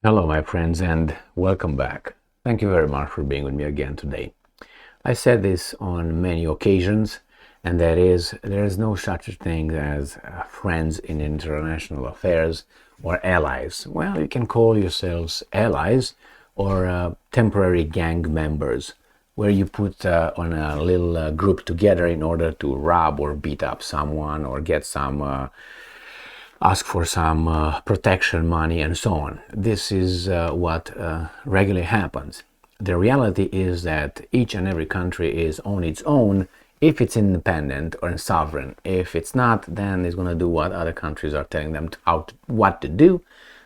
Hello, my friends, and welcome back. Thank you very much for being with me again today. I said this on many occasions, and that is, there is no such a thing as friends in international affairs or allies. Well, you can call yourselves allies or temporary gang members, where you put on a little group together in order to rob or beat up someone or get some ask for some protection money and so on. This is what regularly happens. The reality is that each and every country is on its own if it's independent or sovereign. If it's not, then it's going to do what other countries are telling them what to do,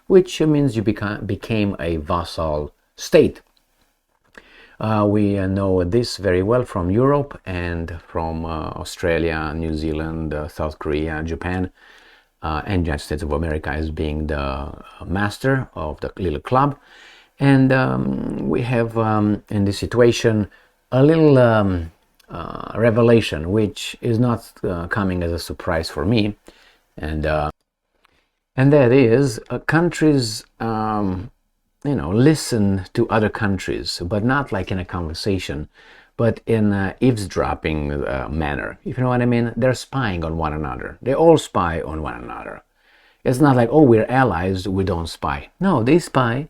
which means you became a vassal state. We know this very well from Europe and from Australia, New Zealand, South Korea, Japan, and United States of America as being the master of the little club. And we have in this situation a little revelation, which is not coming as a surprise for me, and that is countries listen to other countries, but not like in a conversation, but in an eavesdropping manner. If you know what I mean? They're spying on one another. They all spy on one another. It's not like, oh, we're allies, we don't spy. No, they spy.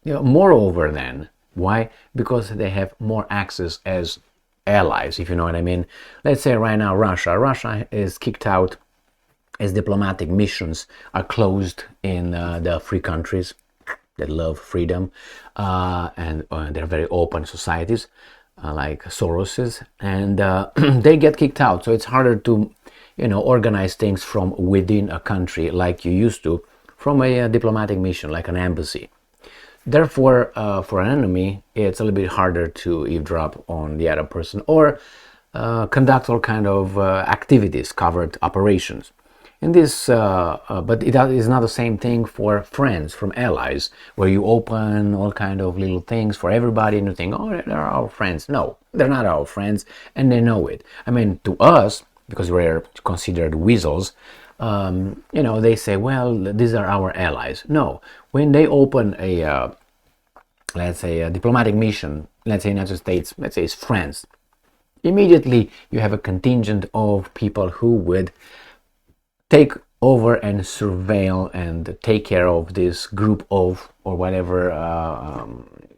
Moreover then. Why? Because they have more access as allies, if you know what I mean. Let's say right now Russia is kicked out as diplomatic missions are closed in the free countries that love freedom and they're very open societies. Like Soros's, and they get kicked out. So it's harder to, organize things from within a country like you used to from a diplomatic mission, like an embassy. Therefore, for an enemy, it's a little bit harder to eavesdrop on the other person or conduct all kind of activities, covert operations. In this, but it is not the same thing for friends, from allies, where you open all kind of little things for everybody and you think, oh, they're our friends. No, they're not our friends, and they know it. I mean, to us, because we're considered weasels, they say, well, these are our allies. No, when they open a, let's say, a diplomatic mission, let's say United States, let's say it's France, immediately you have a contingent of people who would take over and surveil and take care of this group of, or whatever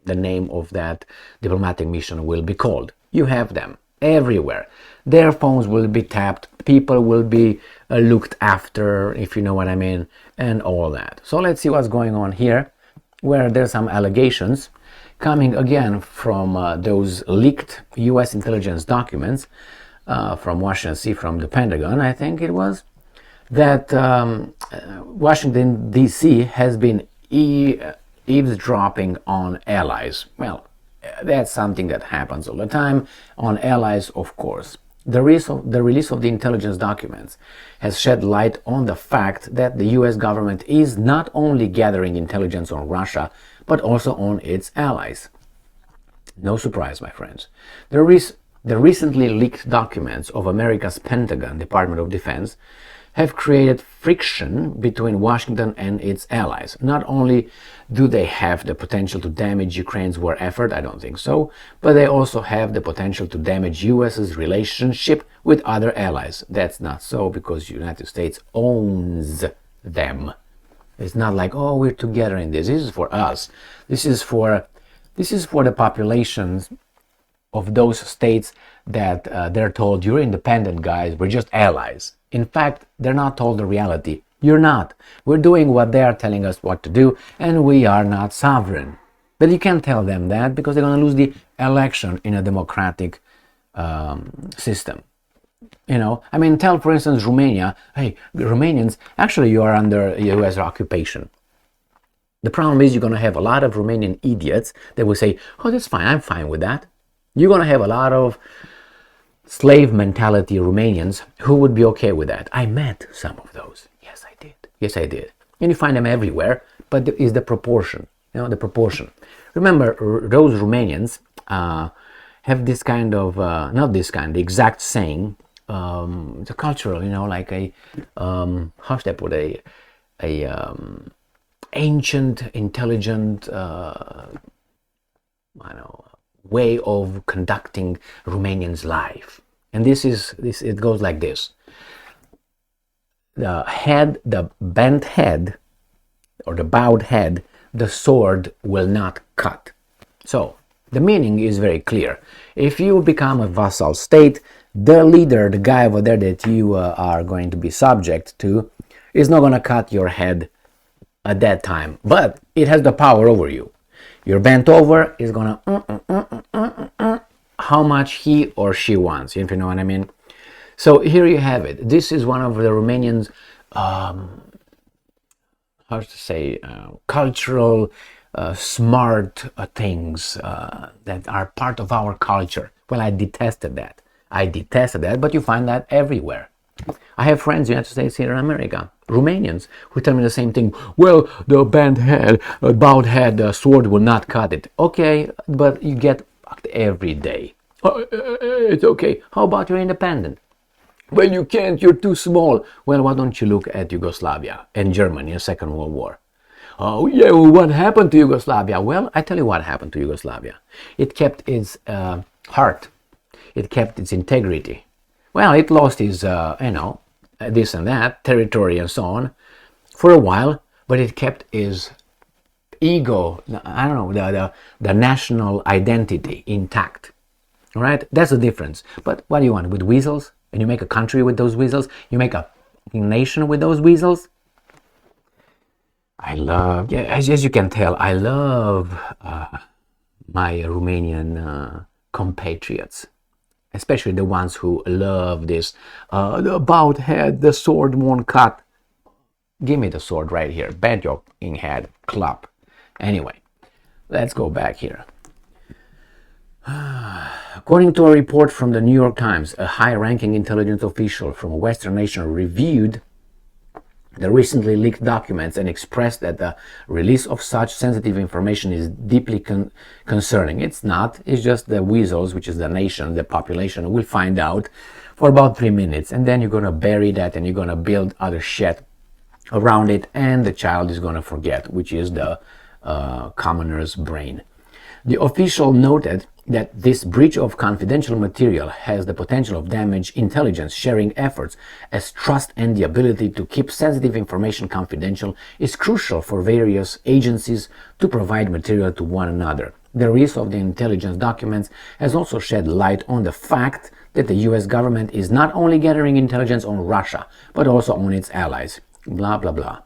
the name of that diplomatic mission will be called. You have them everywhere. Their phones will be tapped, people will be looked after, if you know what I mean, and all that. So let's see what's going on here, where there's some allegations coming again from those leaked US intelligence documents from Washington, D.C., from the Pentagon, I think it was, that Washington, D.C. has been eavesdropping on allies. Well, that's something that happens all the time. On allies, of course. The release of the intelligence documents has shed light on the fact that the US government is not only gathering intelligence on Russia, but also on its allies. No surprise, my friends. The recently leaked documents of America's Pentagon, Department of Defense, have created friction between Washington and its allies. Not only do they have the potential to damage Ukraine's war effort, I don't think so, but they also have the potential to damage US's relationship with other allies. That's not so, because the United States owns them. It's not like, oh, we're together in this. This is for us. This is for the populations of those states that they're told, you're independent, guys, we're just allies. In fact, they're not told the reality. You're not. We're doing what they are telling us what to do, and we are not sovereign. But you can't tell them that, because they're going to lose the election in a democratic system. Tell, for instance, Romania, hey, Romanians, actually you are under US occupation. The problem is you're going to have a lot of Romanian idiots that will say, oh, that's fine, I'm fine with that. You're going to have a lot of slave mentality Romanians who would be okay with that. I met some of those. Yes, I did. And you find them everywhere, but there is the proportion, the proportion. Remember, those Romanians have this kind of, not this kind, the exact saying, the cultural, like a, how should I put, a ancient, intelligent way of conducting Romanians' life. And this it goes like this: the bent head or the bowed head, the sword will not cut. So the meaning is very clear. If you become a vassal state, the leader, the guy over there that you are going to be subject to, is not going to cut your head at that time, but it has the power over you. You're bent over, is going to how much he or she wants, if you know what I mean. So here you have it. This is one of the Romanians, how to say, cultural smart things that are part of our culture. Well, I detested that, but you find that everywhere. I have friends in the United States, here in America, Romanians, who tell me the same thing. Well, the bent head, bowed head, the sword will not cut it. Okay, but you get fucked every day. It's okay. How about you're independent? Well, you can't, you're too small. Well, why don't you look at Yugoslavia and Germany in the Second World War? Oh, yeah, well, what happened to Yugoslavia? Well, I tell you what happened to Yugoslavia. It kept its heart. It kept its integrity. Well, it lost its, this and that, territory and so on, for a while, but it kept its ego, I don't know, the national identity intact. All right? That's the difference. But what do you want? With weasels? And you make a country with those weasels? You make a nation with those weasels? I love, yeah, as you can tell, I love my Romanian compatriots, especially the ones who love this, the bowed head, the sword won't cut. Give me the sword right here, bend your head, club. Anyway, let's go back here. According to a report from the New York Times, a high-ranking intelligence official from a Western nation reviewed the recently leaked documents and expressed that the release of such sensitive information is deeply concerning. It's not. It's just the weasels, which is the nation, the population, will find out for about 3 minutes, and then you're going to bury that and you're going to build other shit around it, and the child is going to forget, which is the commoner's brain. The official noted that this breach of confidential material has the potential of damage intelligence sharing efforts, as trust and the ability to keep sensitive information confidential is crucial for various agencies to provide material to one another. The release of the intelligence documents has also shed light on the fact that the US government is not only gathering intelligence on Russia, but also on its allies. Blah, blah, blah.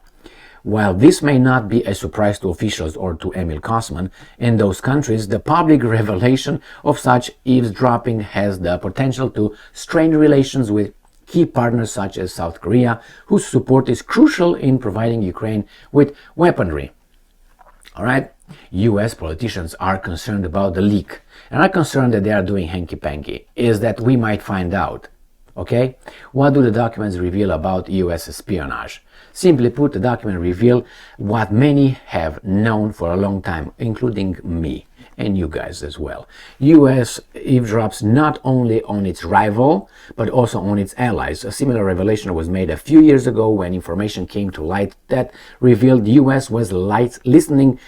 While this may not be a surprise to officials or to Emil Kosman in those countries, the public revelation of such eavesdropping has the potential to strain relations with key partners such as South Korea, whose support is crucial in providing Ukraine with weaponry. All right? US politicians are concerned about the leak and are concerned that they are doing hanky-panky, is that we might find out. Okay? What do the documents reveal about US espionage? Simply put, the document reveal what many have known for a long time, including me and you guys as well. US eavesdrops not only on its rival, but also on its allies. A similar revelation was made a few years ago when information came to light that revealed the US was listening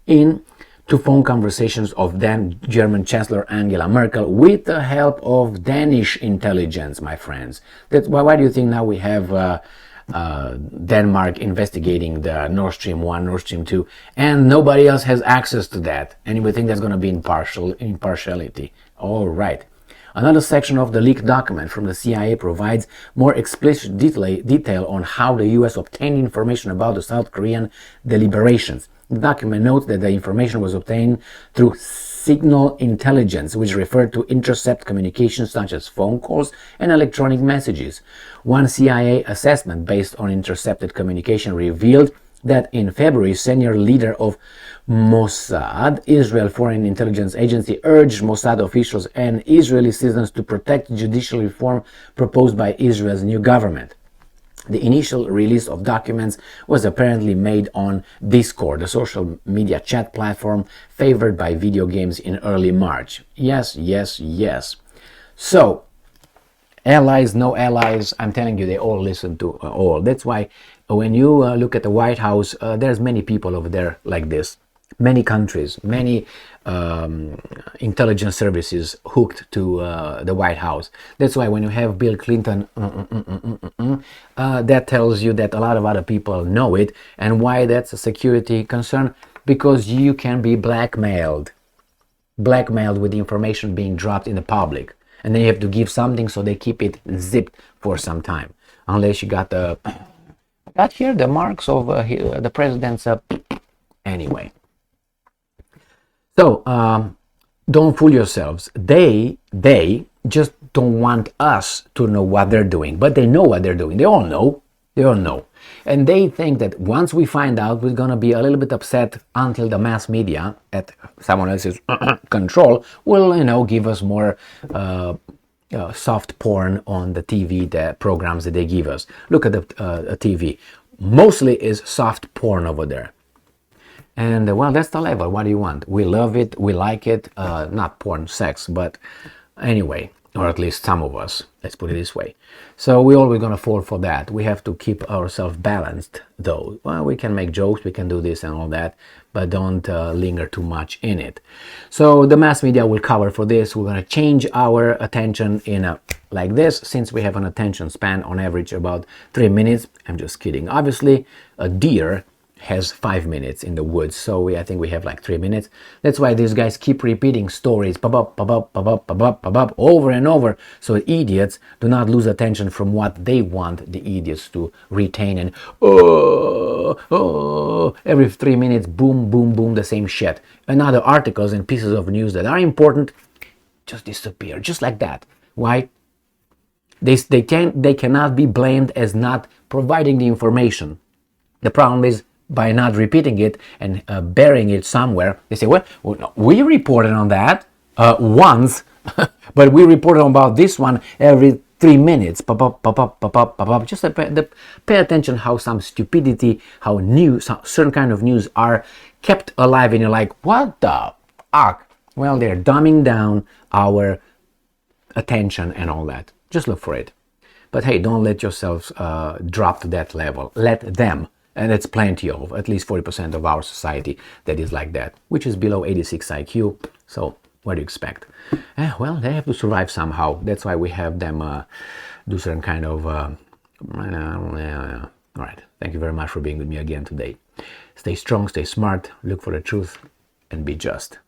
in to phone conversations of then German Chancellor Angela Merkel with the help of Danish intelligence, my friends. That's why do you think now we have Denmark investigating the Nord Stream 1, Nord Stream 2, and nobody else has access to that? And we think that's going to be impartiality. All right. Another section of the leaked document from the CIA provides more explicit detail on how the US obtained information about the South Korean deliberations. The document notes that the information was obtained through signal intelligence, which referred to intercept communications such as phone calls and electronic messages. One CIA assessment based on intercepted communication revealed that in February, senior leader of Mossad, Israel Foreign Intelligence Agency, urged Mossad officials and Israeli citizens to protect judicial reform proposed by Israel's new government. The initial release of documents was apparently made on Discord, a social media chat platform favored by video games, in early March. Yes, yes, yes. So, allies, no allies, I'm telling you, they all listen to all. That's why When you look at the White House, there's many people over there like this. Many countries, many intelligence services hooked to the White House. That's why when you have Bill Clinton, that tells you that a lot of other people know it. And why that's a security concern? Because you can be blackmailed with the information being dropped in the public. And then you have to give something, so they keep it zipped for some time. Unless you got here the marks of the president's anyway. So don't fool yourselves. They just don't want us to know what they're doing, but they know what they're doing. They all know. And they think that once we find out, we're going to be a little bit upset until the mass media at someone else's control will, give us more soft porn on the TV, the programs that they give us. Look at the TV. Mostly is soft porn over there. And well, that's the level. What do you want? We love it. We like it. Not porn, sex, but anyway, or at least some of us. Let's put it this way. So we're always going to fall for that. We have to keep ourselves balanced, though. Well, we can make jokes, we can do this and all that, but don't linger too much in it. So the mass media will cover for this. We're going to change our attention in like this, since we have an attention span on average about 3 minutes. I'm just kidding. Obviously, a deer has 5 minutes in the woods, so I think we have like 3 minutes. That's why these guys keep repeating stories over and over, so idiots do not lose attention from what they want the idiots to retain. And every 3 minutes, boom, boom, boom, the same shit. And other articles and pieces of news that are important just disappear, just like that. Why? They cannot be blamed as not providing the information. The problem is, by not repeating it and burying it somewhere, they say, well no, we reported on that once, but we reported about this one every 3 minutes. Just pay attention how some stupidity, how certain kind of news are kept alive, and you're like, what the fuck? Well, they're dumbing down our attention and all that. Just look for it. But hey, don't let yourselves drop to that level. Let them. And it's plenty of, at least 40% of our society that is like that, which is below 86 IQ. So what do you expect? Well, they have to survive somehow. That's why we have them do certain kind of... All right. Thank you very much for being with me again today. Stay strong, stay smart, look for the truth, and be just.